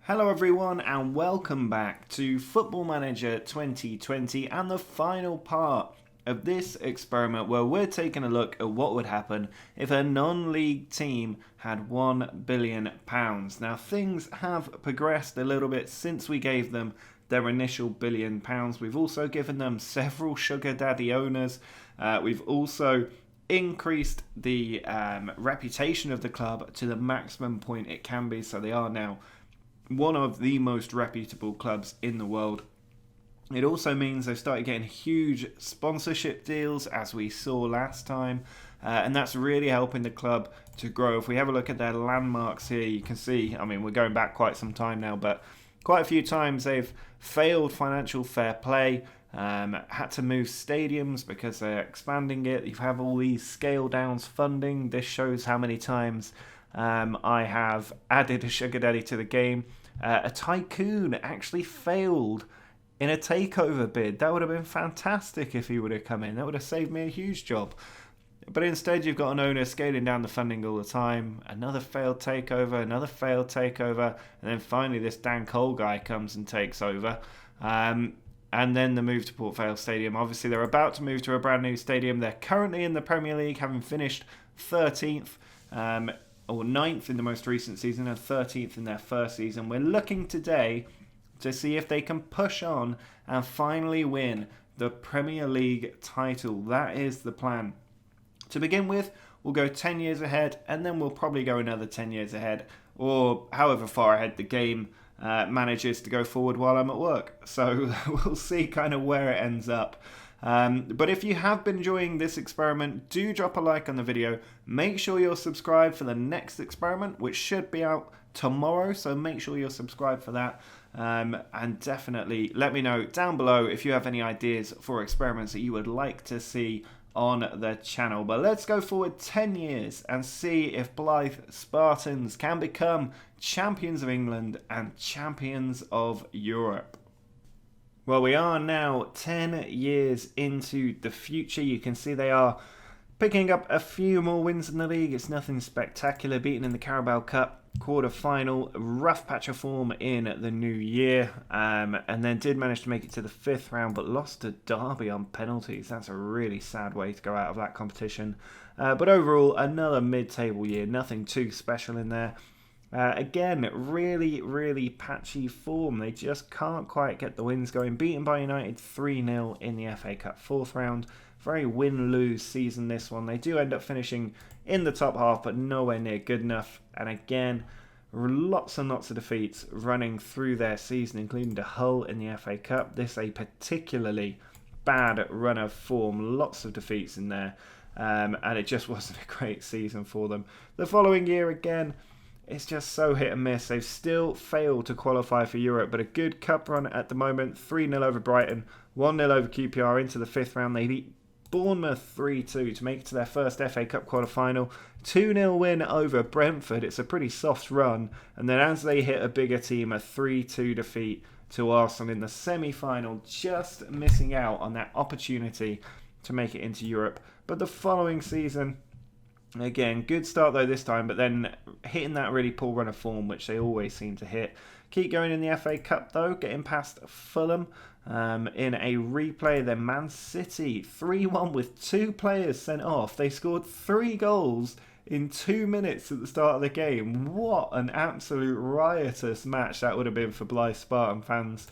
Hello everyone and welcome back to Football Manager 2020 and the final part of this experiment where we're taking a look at what would happen if a non-league team had £1 billion. Now things have progressed a little bit since we gave them their initial £1 billion. We've also given them several sugar daddy owners. We've also increased the reputation of the club to the maximum point it can be, so they are now one of the most reputable clubs in the world. It also means they've started getting huge sponsorship deals, as we saw last time, and that's really helping the club to grow. If we have a look at their landmarks here, you can see, we're going back quite some time now, but quite a few times they've failed financial fair play, had to move stadiums because they're expanding it. You have all these scale downs funding. This shows how many times I have added a sugar daddy to the game. A tycoon actually failed in a takeover bid. That would have been fantastic if he would have come in. That would have saved me a huge job. But instead you've got an owner scaling down the funding all the time. Another failed takeover, and then finally this Dan Cole guy comes and takes over. And then the move to Port Vale Stadium. Obviously they're about to move to a brand new stadium. They're currently in the Premier League, having finished 13th. Or 9th in the most recent season and 13th in their first season. We're looking today to see if they can push on and finally win the Premier League title. That is the plan. To begin with, we'll go 10 years ahead and then we'll probably go another 10 years ahead, or however far ahead the game manages to go forward while I'm at work. So we'll see kind of where it ends up. But if you have been enjoying this experiment, do drop a like on the video. Make sure you're subscribed for the next experiment, which should be out tomorrow, so make sure you're subscribed for that. And definitely let me know down below if you have any ideas for experiments that you would like to see on the channel. But let's go forward 10 years and see if Blyth Spartans can become champions of England and champions of Europe. Well, we are now 10 years into the future. You can see they are picking up a few more wins in the league. It's nothing spectacular. Beaten in the Carabao Cup quarter-final, rough patch of form in the new year, and then did manage to make it to the 5th round, but lost to Derby on penalties. That's a really sad way to go out of that competition. But overall, another mid-table year. Nothing too special in there. Again, really patchy form. They just can't quite get the wins going. Beaten by United 3-0 in the FA Cup 4th round. Very win-lose season this one. They do end up finishing in the top half, but nowhere near good enough. And again, lots and lots of defeats running through their season, including to Hull in the FA Cup. This a particularly bad run of form. Lots of defeats in there. And it just wasn't a great season for them. The following year, again, it's just so hit and miss. They've still failed to qualify for Europe, but a good cup run at the moment. 3-0 over Brighton, 1-0 over QPR into the 5th round. They beat Bournemouth 3-2 to make it to their first FA Cup quarter-final. 2-0 win over Brentford. It's a pretty soft run. And then as they hit a bigger team, a 3-2 defeat to Arsenal in the semi-final, just missing out on that opportunity to make it into Europe. But the following season, again, good start though this time, but then hitting that really poor run of form, which they always seem to hit. Keep going in the FA Cup though, getting past Fulham in a replay. Then Man City 3-1 with 2 players sent off. They scored 3 goals in 2 minutes at the start of the game. What an absolute riotous match that would have been for Blyth Spartan fans.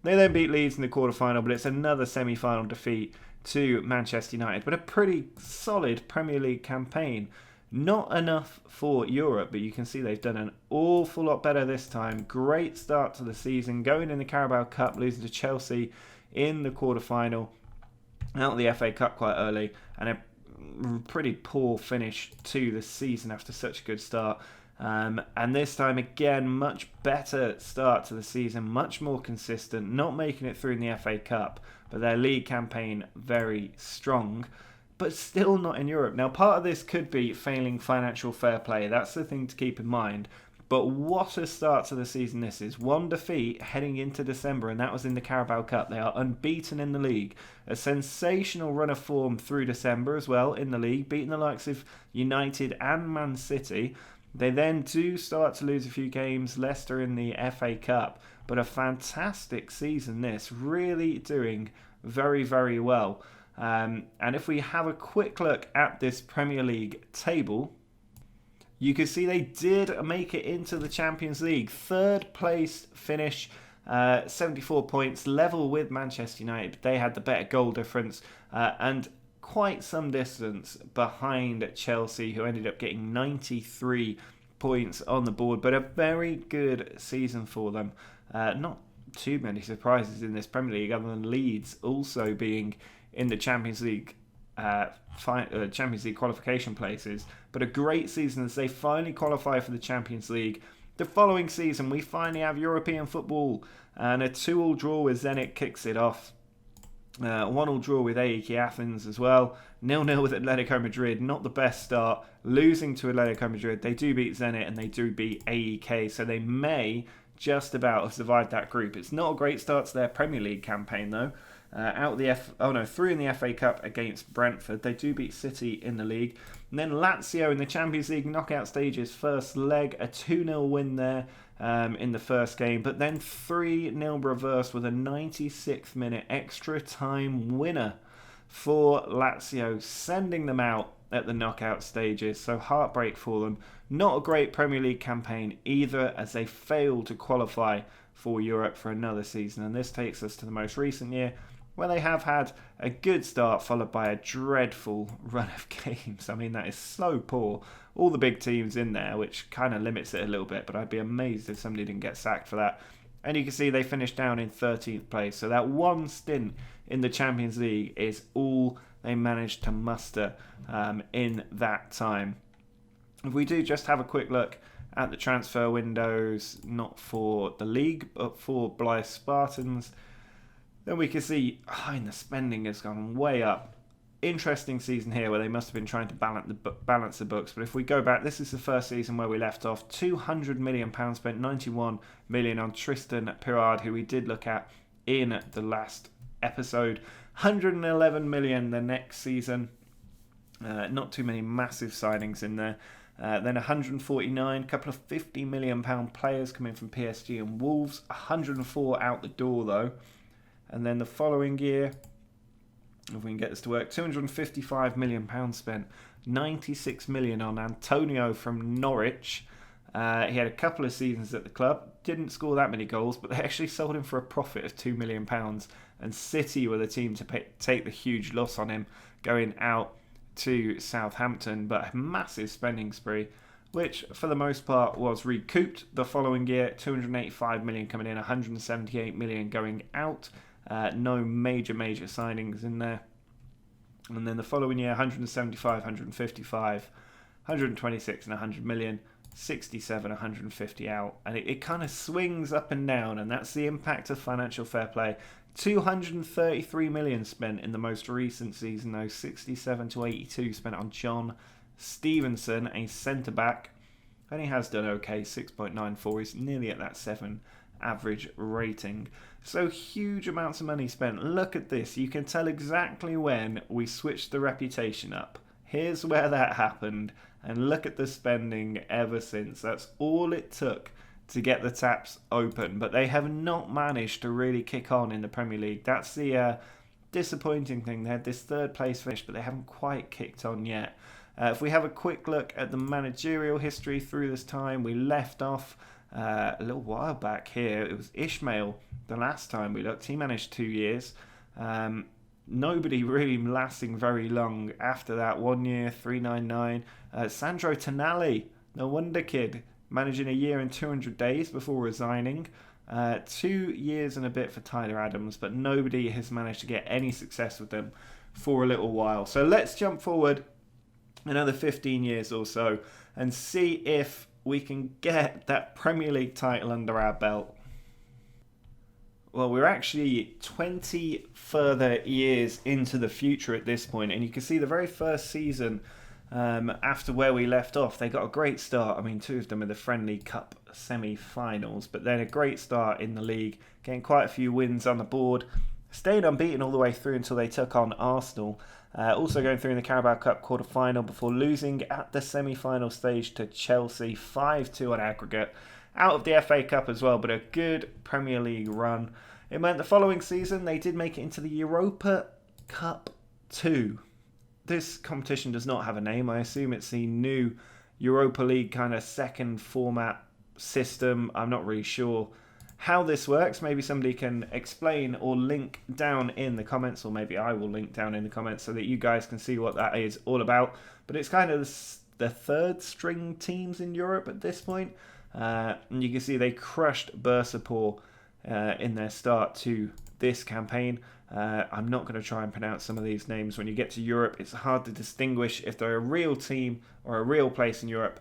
They then beat Leeds in the quarter-final, but it's another semi-final defeat to Manchester United, but a pretty solid Premier League campaign. Not enough for Europe, but you can see they've done an awful lot better this time. Great start to the season, going in the Carabao Cup, losing to Chelsea in the quarter-final, out of the FA Cup quite early, and a pretty poor finish to the season after such a good start. And this time again, much better start to the season, much more consistent, not making it through in the FA Cup, but their league campaign very strong, but still not in Europe. Now, part of this could be failing financial fair play. That's the thing to keep in mind. But what a start to the season this is. 1 defeat heading into December, and that was in the Carabao Cup. They are unbeaten in the league. A sensational run of form through December as well in the league, beating the likes of United and Man City. They then do start to lose a few games, Leicester in the FA Cup, but a fantastic season this, really doing very, very well. And if we have a quick look at this Premier League table, you can see they did make it into the Champions League. Third place finish, 74 points, level with Manchester United. They had the better goal difference and quite some distance behind Chelsea, who ended up getting 93 points on the board. But a very good season for them. Not too many surprises in this Premier League, other than Leeds also being in the Champions League Champions League qualification places, but a great season as they finally qualify for the Champions League. The following season we finally have European football, and a 2-2 draw with Zenit kicks it off. 1-1 draw with AEK Athens as well. 0-0 with Atletico Madrid. Not the best start. Losing to Atletico Madrid. They do beat Zenit and they do beat AEK, so they may just about have survived that group. It's not a great start to their Premier League campaign though. Through in the FA Cup against Brentford. They do beat City in the league. And then Lazio in the Champions League knockout stages, first leg, a 2-0 win there in the first game, but then 3-0 reverse with a 96th minute extra time winner for Lazio, sending them out at the knockout stages. So heartbreak for them. Not a great Premier League campaign either, as they failed to qualify for Europe for another season. And this takes us to the most recent year, where they have had a good start followed by a dreadful run of games. I mean, that is so poor. All the big teams in there, which kind of limits it a little bit, but I'd be amazed if somebody didn't get sacked for that. And you can see they finished down in 13th place. So that one stint in the Champions League is all they managed to muster in that time. If we do just have a quick look at the transfer windows, not for the league, but for Blyth Spartans, then we can see the spending has gone way up. Interesting season here where they must have been trying to balance the books. But if we go back, this is the first season where we left off. £200 million spent, 91 million on Tristan Pirard, who we did look at in the last episode. 111 million the next season. Not too many massive signings in there. Then 149, a couple of £50 million players coming from PSG and Wolves. 104 out the door though. And then the following year, if we can get this to work, £255 million spent, 96 million on Antonio from Norwich. He had a couple of seasons at the club, didn't score that many goals, but they actually sold him for a profit of £2 million. And City were the team to take the huge loss on him, going out to Southampton. But a massive spending spree, which for the most part was recouped the following year. 285 million coming in, 178 million going out. No major signings in there. And then the following year, 175, 155, 126 and 100 million, 67, 150 out. And it kind of swings up and down, and that's the impact of financial fair play. 233 million spent in the most recent season, though. 67 to 82 spent on John Stevenson, a centre-back. And he has done okay, 6.94. He's nearly at that 7 average rating. So huge amounts of money spent. Look at this. You can tell exactly when we switched the reputation up. Here's where that happened. And look at the spending ever since. That's all it took to get the taps open. But they have not managed to really kick on in the Premier League. That's the disappointing thing. They had this third place finish, but they haven't quite kicked on yet. If we have a quick look at the managerial history through this time, we left off a little while back here. It was Ishmael the last time we looked. He managed 2 years. Nobody really lasting very long after that. 1 year, 399. Sandro Tonali, no wonder kid, managing a year and 200 days before resigning. 2 years and a bit for Tyler Adams, but nobody has managed to get any success with them for a little while. So let's jump forward another 15 years or so and see if we can get that Premier League title under our belt. Well, we're actually 20 further years into the future at this point, and you can see the very first season after where we left off, they got a great start. I mean, 2 of them in the Friendly Cup semi-finals, but then a great start in the league, getting quite a few wins on the board. stayed unbeaten all the way through until they took on Arsenal. Also going through in the Carabao Cup quarter-final before losing at the semi-final stage to Chelsea 5-2 on aggregate. Out of the FA Cup as well, but a good Premier League run. It meant the following season they did make it into the Europa Cup 2. This competition does not have a name. I assume it's the new Europa League kind of second format system. I'm not really sure how this works. Maybe somebody can explain or link down in the comments, or maybe I will link down in the comments so that you guys can see what that is all about. But it's kind of the third string teams in Europe at this point. And you can see they crushed Bursaspor in their start to this campaign. I'm not going to try and pronounce some of these names. When you get to Europe, it's hard to distinguish if they're a real team or a real place in Europe,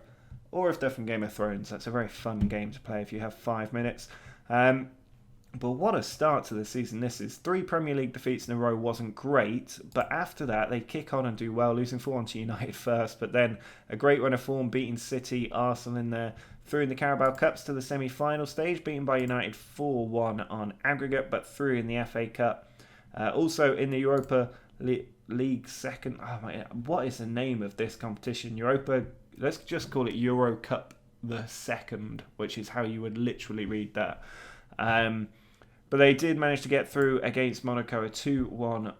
or if they're from Game of Thrones. That's a very fun game to play if you have 5 minutes. But what a start to the season this is. 3 Premier League defeats in a row wasn't great, but after that they kick on and do well, losing 4-1 to United first, but then a great run of form, beating City, Arsenal in there, through in the Carabao Cups to the semi-final stage, beaten by United 4-1 on aggregate, but through in the FA Cup. Also in the Europa League second... what is the name of this competition? Let's just call it Euro Cup the second, which is how you would literally read that. But they did manage to get through against Monaco, a 2-1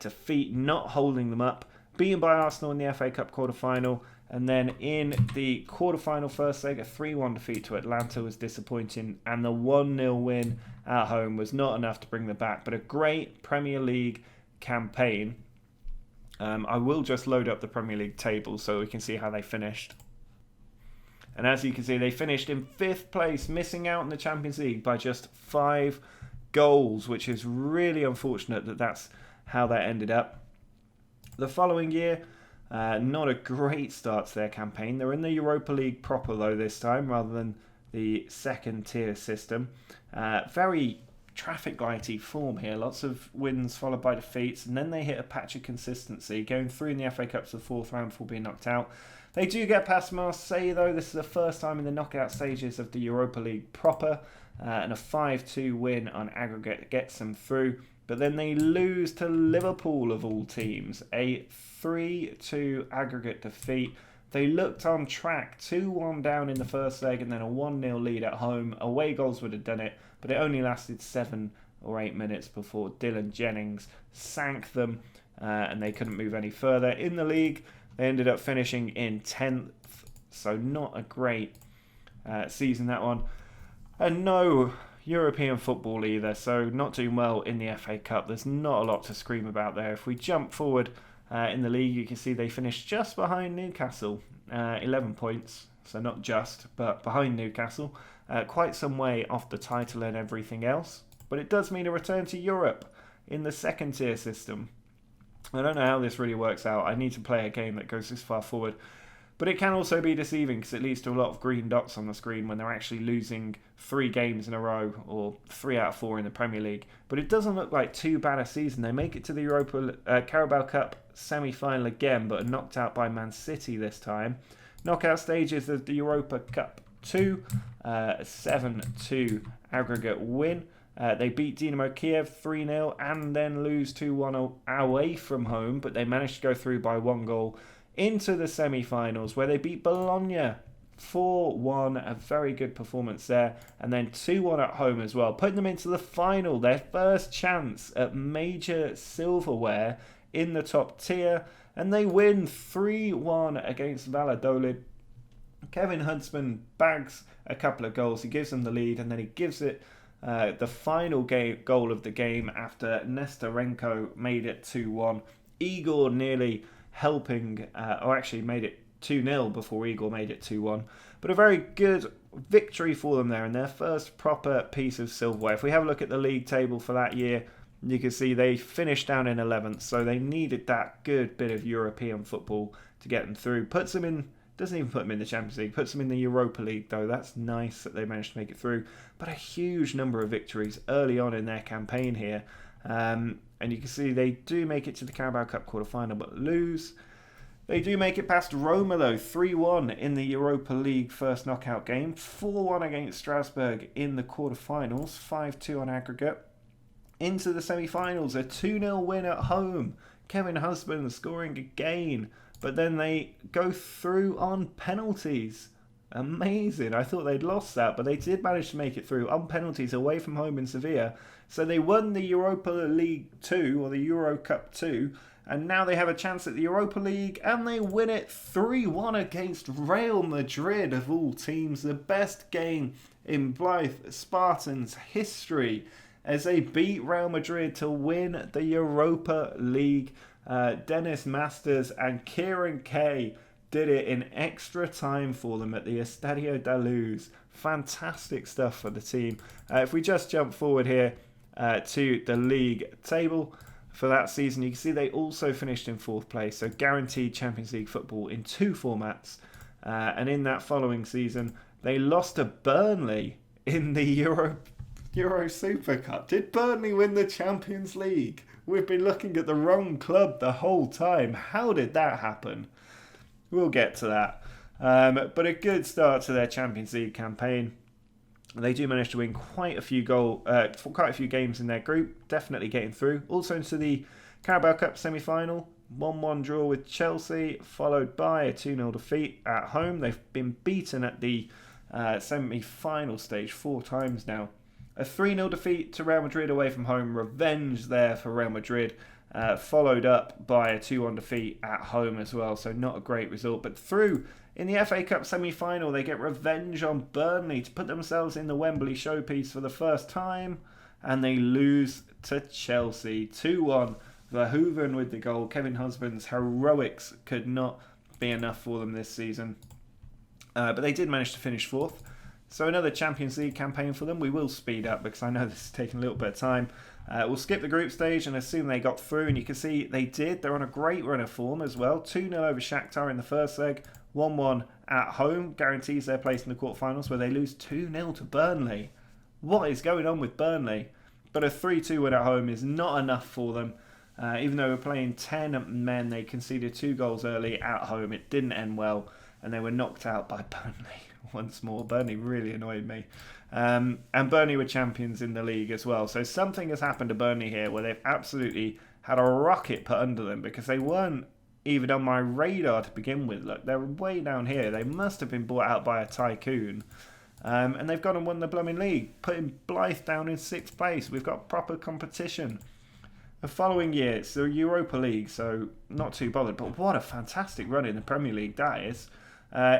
defeat, not holding them up, beaten by Arsenal in the FA Cup quarter-final, and then in the quarter-final first leg, a 3-1 defeat to Atlanta was disappointing, and the 1-0 win at home was not enough to bring them back, but a great Premier League campaign. I will just load up the Premier League table so we can see how they finished. And as you can see, they finished in 5th place, missing out in the Champions League by just 5 goals, which is really unfortunate that that's how that ended up. The following year, not a great start to their campaign. They're in the Europa League proper, though, this time, rather than the second-tier system. Very traffic lighty form here. Lots of wins followed by defeats, and then they hit a patch of consistency, going through in the FA Cup to the 4th round before being knocked out. They do get past Marseille, though. This is the first time in the knockout stages of the Europa League proper, and a 5-2 win on aggregate gets them through. But then they lose to Liverpool, of all teams, a 3-2 aggregate defeat. They looked on track, 2-1 down in the first leg and then a 1-0 lead at home. Away goals would have done it, but it only lasted 7 or 8 minutes before Dylan Jennings sank them, and they couldn't move any further. In the league, they ended up finishing in 10th, so not a great season, that one. And no European football either, so not doing well in the FA Cup. There's not a lot to scream about there. If we jump forward in the league, you can see they finished just behind Newcastle, 11 points, so not just, but behind Newcastle. Quite some way off the title and everything else, but it does mean a return to Europe in the second tier system. I don't know how this really works out. I need to play a game that goes this far forward. But it can also be deceiving because it leads to a lot of green dots on the screen when they're actually losing 3 games in a row, or 3 out of 4 in the Premier League. But it doesn't look like too bad a season. They make it to the Carabao Cup semi-final again, but are knocked out by Man City this time. Knockout stages of the Europa Cup 2, a 7-2 aggregate win. They beat Dynamo Kiev 3-0 and then lose 2-1 away from home, but they managed to go through by 1 goal into the semi-finals, where they beat Bologna 4-1, a very good performance there, and then 2-1 at home as well, putting them into the final, their first chance at major silverware in the top tier, and they win 3-1 against Valladolid. Kevin Huntsman bags a couple of goals, he gives them the lead, and then he gives it the final goal of the game after Nestorenko made it 2-1. Igor nearly helping, or actually made it 2-0 before Igor made it 2-1. But a very good victory for them there in their first proper piece of silverware. If we have a look at the league table for that year, you can see they finished down in 11th, so they needed that good bit of European football to get them through. Puts them in, doesn't even put them in the Champions League, puts them in the Europa League though. That's nice that they managed to make it through. But a huge number of victories early on in their campaign here. And you can see they do make it to the Carabao Cup quarter-final, but lose. They do make it past Roma, though, 3-1 in the Europa League first knockout game, 4-1 against Strasbourg in the quarter-finals, 5-2 on aggregate. into the semi-finals, a 2-0 win at home. Kevin Husband scoring again, but then they go through on penalties. Amazing. I thought they'd lost that, but they did manage to make it through on penalties away from home in Sevilla. So they won the Europa League 2, or the Euro Cup 2, and now they have a chance at the Europa League, and they win it 3-1 against Real Madrid, of all teams. The best game in Blyth Spartans history, as they beat Real Madrid to win the Europa League. Dennis Masters and Kieran Kay did it in extra time for them at the Estadio da Luz. Fantastic stuff for the team. If we just jump forward here to the league table for that season, you can see they also finished in 4th place, so guaranteed Champions League football in 2 formats. And in that following season, they lost to Burnley in the Euro Super Cup. Did Burnley win the Champions League? We've been looking at the wrong club the whole time. How did that happen? We'll get to that. But a good start to their Champions League campaign. They do manage to win quite a few games in their group, definitely getting through. Also into the Carabao Cup semi-final, 1-1 draw with Chelsea, followed by a 2-0 defeat at home. They've been beaten at the semi-final stage 4 times now. A 3-0 defeat to Real Madrid away from home, revenge there for Real Madrid, followed up by a 2-1 defeat at home as well, so not a great result. But through in the FA Cup semi-final, they get revenge on Burnley to put themselves in the Wembley showpiece for the first time, and they lose to Chelsea 2-1. Verhoeven with the goal. Kevin Husband's heroics could not be enough for them this season. But they did manage to finish 4th. So another Champions League campaign for them. We will speed up because I know this is taking a little bit of time. We'll skip the group stage and assume they got through. And you can see they did. They're on a great run of form as well. 2-0 over Shakhtar in the first leg. 1-1 at home. Guarantees their place in the quarterfinals, where they lose 2-0 to Burnley. What is going on with Burnley? But a 3-2 win at home is not enough for them. Even though we're playing 10 men, they conceded 2 goals early at home. It didn't end well, and they were knocked out by Burnley once more. Burnley really annoyed me. And Burnley were champions in the league as well. So something has happened to Burnley here where they've absolutely had a rocket put under them, because they weren't even on my radar to begin with. Look, they're way down here. They must have been bought out by a tycoon. And they've gone and won the blooming league, putting Blyth down in 6th place. We've got proper competition. The following year, it's the Europa League, so not too bothered. But what a fantastic run in the Premier League that is.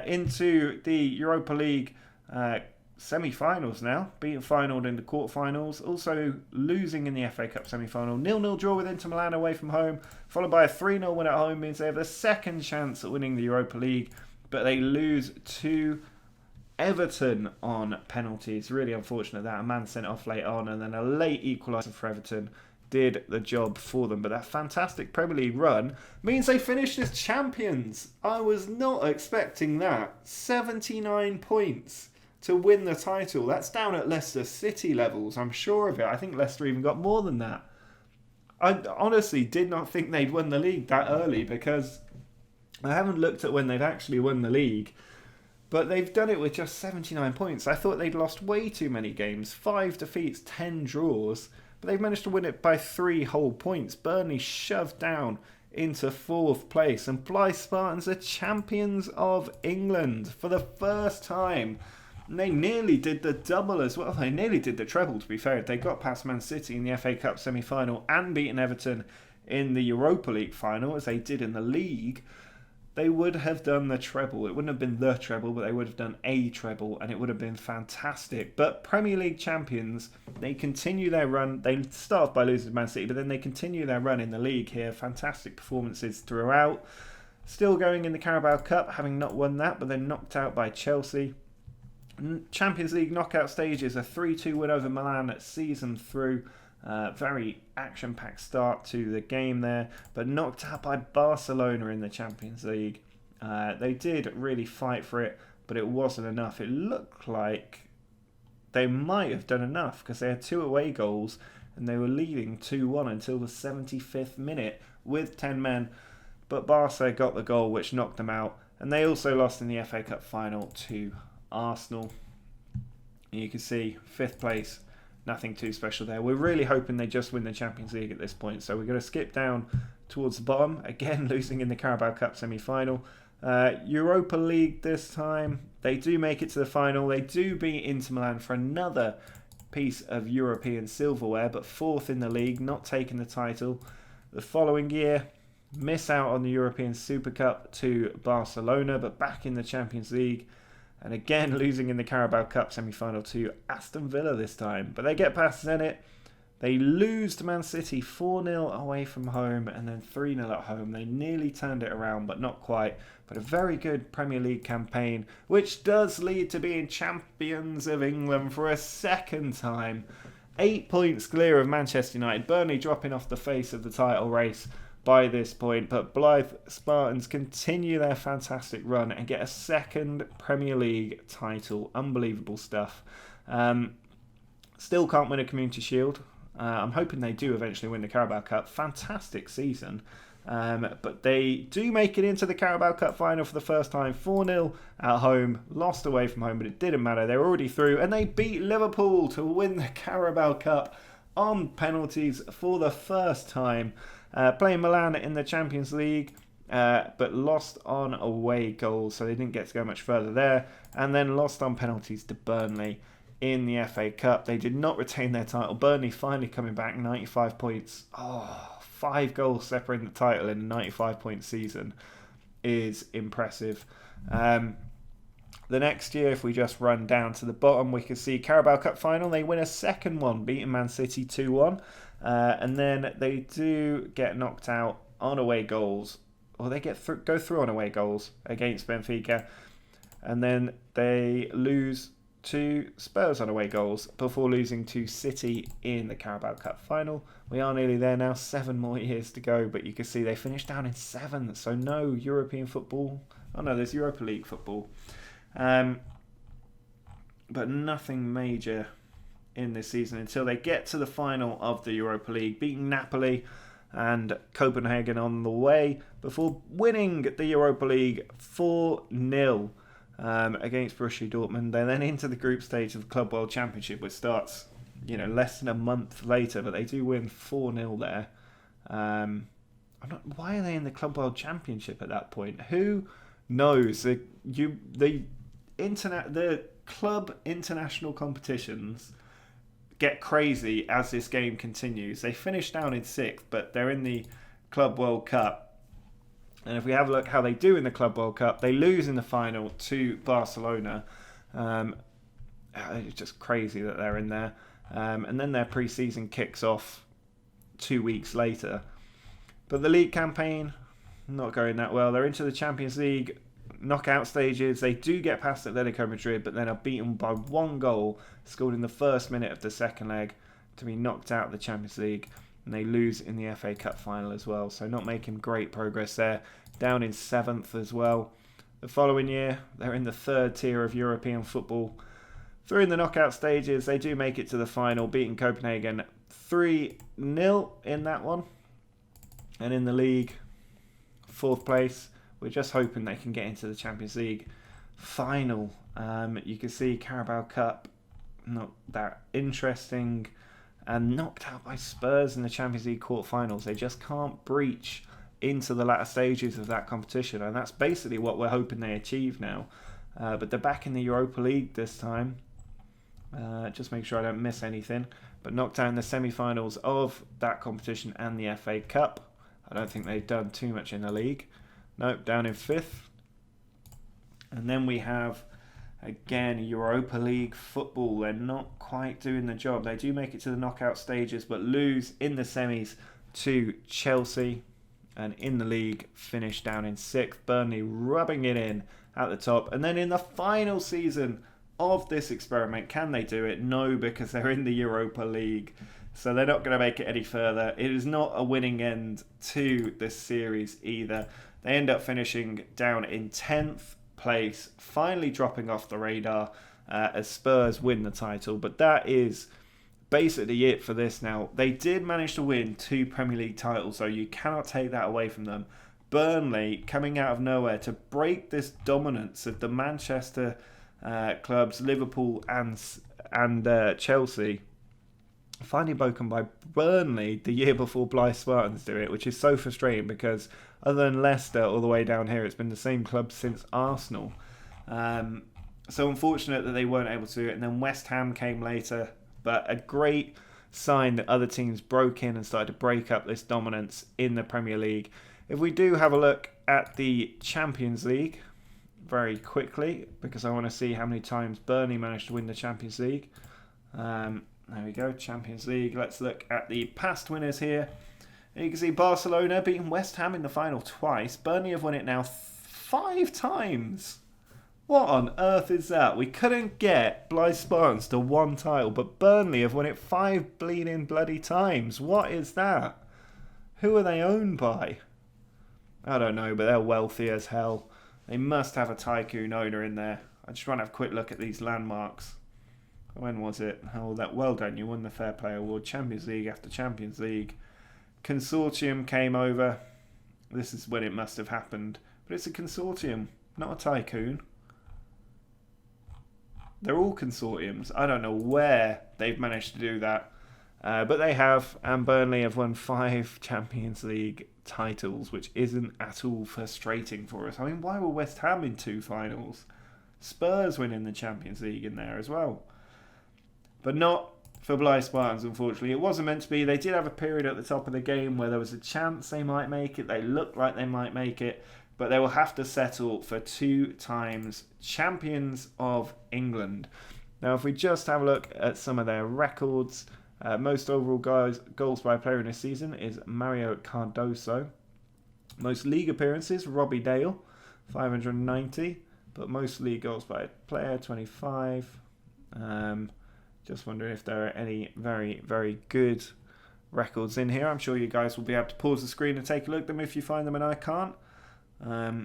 Into the Europa League semi-finals now, being finalled in the quarterfinals, also losing in the FA Cup semi-final. 0-0 draw with Inter Milan away from home, followed by a 3-0 win at home, means they have the second chance at winning the Europa League, but they lose to Everton on penalties. Really unfortunate that. A man sent off late on, and then a late equaliser for Everton did the job for them. But that fantastic Premier League run means they finished as champions. I was not expecting that. 79 points to win the title. That's down at Leicester City levels, I'm sure of it. I think Leicester even got more than that. I honestly did not think they'd won the league that early, because I haven't looked at when they've actually won the league, but they've done it with just 79 points. I thought they'd lost way too many games. 5 defeats, 10 draws, but they've managed to win it by 3 whole points. Burnley shoved down into 4th place, and Blyth Spartans are champions of England for the first time. And they nearly did the double as well. They nearly did the treble, to be fair. They got past Man City in the FA Cup semi-final and beaten Everton in the Europa League final, as they did in the league. They would have done the treble. It wouldn't have been the treble, but they would have done a treble, and it would have been fantastic. But Premier League champions, they continue their run. They start off by losing to Man City, but then they continue their run in the league here. Fantastic performances throughout. Still going in the Carabao Cup, having not won that, but then knocked out by Chelsea. Champions League knockout stages, a 3-2 win over Milan season through. Very action-packed start to the game there, but knocked out by Barcelona in the Champions League. They did really fight for it, but it wasn't enough. It looked like they might have done enough, because they had 2 away goals and they were leading 2-1 until the 75th minute with 10 men, but Barca got the goal which knocked them out, and they also lost in the FA Cup final to Arsenal. And you can see 5th place nothing too special there. We're really hoping they just win the Champions League at this point. So we're going to skip down towards the bottom. Again, losing in the Carabao Cup semi-final. Europa League this time. They do make it to the final. They do beat Inter Milan for another piece of European silverware, but fourth in the league, not taking the title. The following year, miss out on the European Super Cup to Barcelona, but back in the Champions League. And again, losing in the Carabao Cup semi-final to Aston Villa this time. But they get past Zenit. They lose to Man City 4-0 away from home and then 3-0 at home. They nearly turned it around, but not quite. But a very good Premier League campaign, which does lead to being champions of England for a second time. 8 points clear of Manchester United. Burnley dropping off the face of the title race by this point, but Blyth Spartans continue their fantastic run and get a second Premier League title. Unbelievable stuff. Still can't win a Community Shield. I'm hoping they do eventually win the Carabao Cup. Fantastic season. But they do make it into the Carabao Cup final for the first time. 4-0 at home, lost away from home, but it didn't matter. They were already through, and they beat Liverpool to win the Carabao Cup on penalties for the first time. Playing Milan in the Champions League, but lost on away goals, so they didn't get to go much further there. And then lost on penalties to Burnley in the FA Cup. They did not retain their title. Burnley finally coming back, 95 points. 5 goals separating the title in a 95-point season is impressive. The next year, if we just run down to the bottom, we can see Carabao Cup final. They win a second one, beating Man City 2-1. And then they do get knocked out on away goals. Or they go through on away goals against Benfica. And then they lose to Spurs on away goals before losing to City in the Carabao Cup final. We are nearly there now, 7 more years to go, but you can see they finished down in 7th, so no European football. Oh no, there's Europa League football. But nothing major in this season until they get to the final of the Europa League, beating Napoli and Copenhagen on the way before winning the Europa League 4-0. Against Borussia Dortmund. They're then into the group stage of the Club World Championship, which starts, less than a month later, but they do win 4-0 there. Why are they in the Club World Championship at that point? Who knows? The club international competitions get crazy as this game continues. They finish down in 6th, but they're in the Club World Cup. And if we have a look how they do in the Club World Cup, they lose in the final to Barcelona. It's just crazy that they're in there. And then their pre-season kicks off 2 weeks later. But the league campaign, not going that well. They're into the Champions League knockout stages. They do get past Atletico Madrid, but then are beaten by 1 goal, scored in the first minute of the second leg, to be knocked out of the Champions League. And they lose in the FA Cup final as well. So not making great progress there. Down in 7th as well. The following year, they're in the 3rd tier of European football. Through in the knockout stages, they do make it to the final, beating Copenhagen 3-0 in that one. And in the league, 4th place. We're just hoping they can get into the Champions League final. You can see Carabao Cup, not that interesting. And knocked out by Spurs in the Champions League quarterfinals. They just can't breach into the latter stages of that competition, and that's basically what we're hoping they achieve now. But they're back in the Europa League this time. Just make sure I don't miss anything. But knocked out in the semi-finals of that competition and the FA Cup. I don't think they've done too much in the league. Nope, down in 5th. And then we have, again, Europa League football. They're not quite doing the job. They do make it to the knockout stages, but lose in the semis to Chelsea. And in the league, finish down in 6th. Burnley rubbing it in at the top. And then in the final season of this experiment, can they do it? No, because they're in the Europa League. So they're not going to make it any further. It is not a winning end to this series either. They end up finishing down in 10th place, finally dropping off the radar as Spurs win the title. But that is basically it for this now. They did manage to win 2 Premier League titles, so you cannot take that away from them. Burnley coming out of nowhere to break this dominance of the Manchester clubs, Liverpool and Chelsea. finally broken by Burnley the year before Blyth Spartans do it, which is so frustrating because other than Leicester all the way down here, it's been the same club since Arsenal. So unfortunate that they weren't able to do it. And then West Ham came later, but a great sign that other teams broke in and started to break up this dominance in the Premier League. If we do have a look at the Champions League very quickly, because I want to see how many times Burnley managed to win the Champions League. There we go, Champions League. Let's look at the past winners here. And you can see Barcelona beating West Ham in the final twice. Burnley have won it now 5 times. What on earth is that? We couldn't get Blyth Spartans to 1 title, but Burnley have won it 5 bleeding bloody times. What is that? Who are they owned by? I don't know, but they're wealthy as hell. They must have a tycoon owner in there. I just want to have a quick look at these landmarks. When was it? Oh, that well done. You won the Fair Play Award. Champions League after Champions League. Consortium came over. This is when it must have happened. But it's a consortium, not a tycoon. They're all consortiums. I don't know where they've managed to do that. But they have. And Burnley have won 5 Champions League titles, which isn't at all frustrating for us. I mean, why were West Ham in 2 finals? Spurs winning the Champions League in there as well. But not for Blyth Spartans, unfortunately. It wasn't meant to be. They did have a period at the top of the game where there was a chance they might make it. They looked like they might make it. But they will have to settle for 2 times champions of England. Now, if we just have a look at some of their records, most overall goals by a player in this season is Mario Cardoso. Most league appearances, Robbie Dale, 590. But most league goals by a player, 25. Just wondering if there are any very, very good records in here. I'm sure you guys will be able to pause the screen and take a look at them if you find them and I can't. A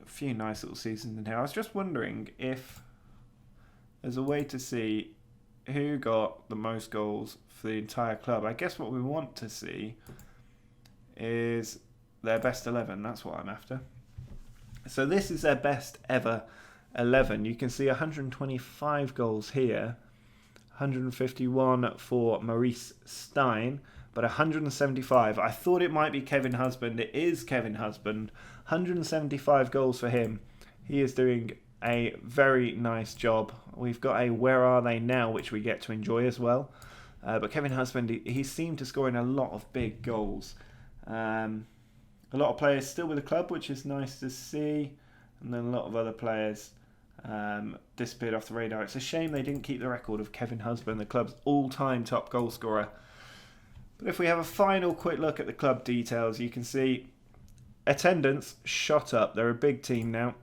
few nice little seasons in here. I was just wondering if there's a way to see who got the most goals for the entire club. I guess what we want to see is their best 11. That's what I'm after. So this is their best ever 11. You can see 125 goals here. 151 for Maurice Stein, but 175. I thought it might be Kevin Husband. It is Kevin Husband. 175 goals for him. He is doing a very nice job. We've got a Where Are They Now, which we get to enjoy as well. But Kevin Husband, he seemed to score in a lot of big goals. A lot of players still with the club, which is nice to see. And then a lot of other players disappeared off the radar. It's a shame they didn't keep the record of Kevin Husband, the club's all-time top goal scorer. But if we have a final quick look at the club details, you can see attendance shot up. They're a big team now.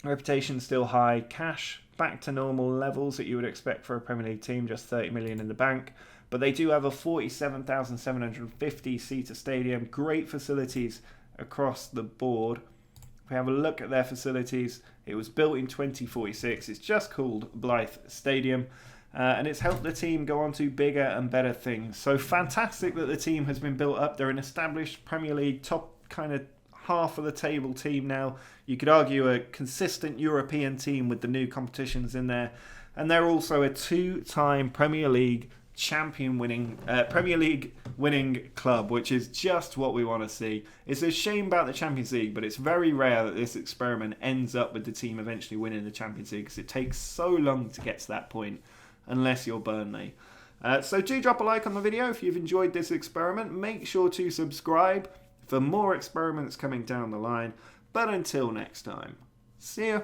Reputation still high. Cash back to normal levels that you would expect for a Premier League team, just 30 million in the bank. But they do have a 47,750 seater stadium. Great facilities across the board. If we have a look at their facilities, it was built in 2046. It's just called Blyth Stadium. And it's helped the team go on to bigger and better things. So fantastic that the team has been built up. They're an established Premier League top kind of half of the table team now. You could argue a consistent European team with the new competitions in there. And they're also a 2-time Premier League winning club, which is just what we want to see. It's a shame about the Champions League, but it's very rare that this experiment ends up with the team eventually winning the Champions League, because it takes so long to get to that point, unless you're Burnley. So do drop a like on the video if you've enjoyed this experiment. Make sure to subscribe for more experiments coming down the line. But until next time, see ya.